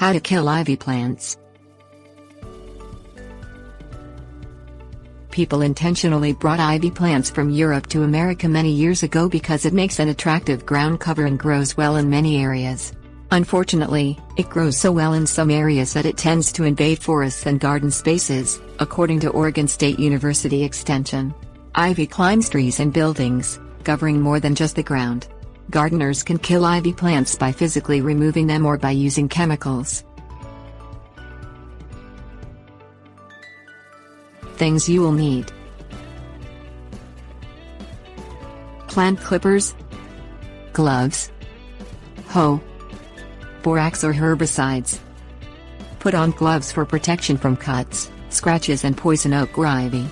How to kill ivy plants. People intentionally brought ivy plants from Europe to America many years ago because it makes an attractive ground cover and grows well in many areas. Unfortunately, it grows so well in some areas that it tends to invade forests and garden spaces, according to Oregon State University Extension. Ivy climbs trees and buildings, covering more than just the ground. Gardeners can kill ivy plants by physically removing them or by using chemicals. Things you will need: plant clippers, gloves, hoe, borax or herbicides. Put on gloves for protection from cuts, scratches and poison oak or ivy.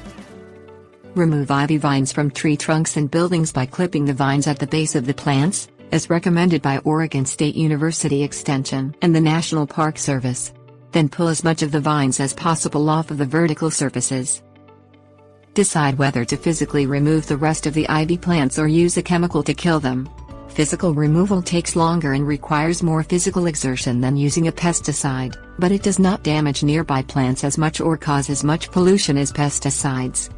Remove ivy vines from tree trunks and buildings by clipping the vines at the base of the plants, as recommended by Oregon State University Extension and the National Park Service. Then pull as much of the vines as possible off of the vertical surfaces. Decide whether to physically remove the rest of the ivy plants or use a chemical to kill them. Physical removal takes longer and requires more physical exertion than using a pesticide, but it does not damage nearby plants as much or cause as much pollution as pesticides.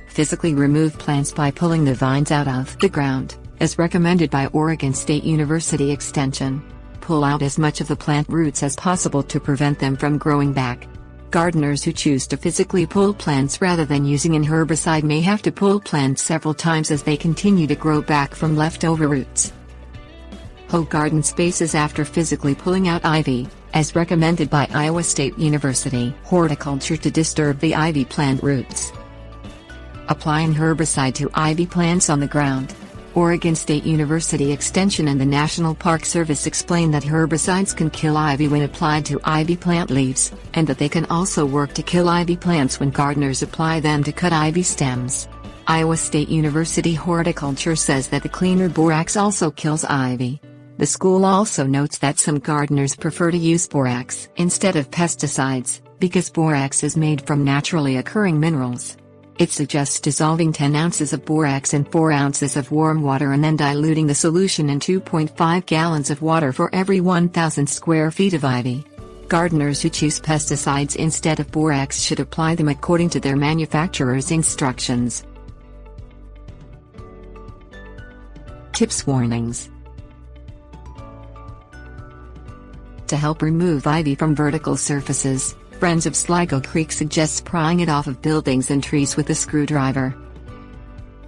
Physically remove plants by pulling the vines out of the ground, as recommended by Oregon State University Extension. Pull out as much of the plant roots as possible to prevent them from growing back. Gardeners who choose to physically pull plants rather than using an herbicide may have to pull plants several times as they continue to grow back from leftover roots. Hoe garden spaces after physically pulling out ivy, as recommended by Iowa State University Horticulture to disturb the ivy plant roots. Apply an herbicide to ivy plants on the ground. Oregon State University Extension and the National Park Service explain that herbicides can kill ivy when applied to ivy plant leaves, and that they can also work to kill ivy plants when gardeners apply them to cut ivy stems. Iowa State University Horticulture says that the cleaner borax also kills ivy. The school also notes that some gardeners prefer to use borax instead of pesticides, because borax is made from naturally occurring minerals. It suggests dissolving 10 ounces of borax in 4 ounces of warm water and then diluting the solution in 2.5 gallons of water for every 1,000 square feet of ivy. Gardeners who choose pesticides instead of borax should apply them according to their manufacturer's instructions. Tips: warnings. To help remove ivy from vertical surfaces, Friends of Sligo Creek suggests prying it off of buildings and trees with a screwdriver.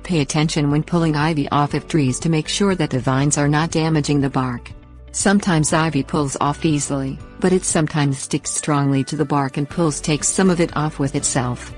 Pay attention when pulling ivy off of trees to make sure that the vines are not damaging the bark. Sometimes ivy pulls off easily, but it sometimes sticks strongly to the bark and takes some of it off with itself.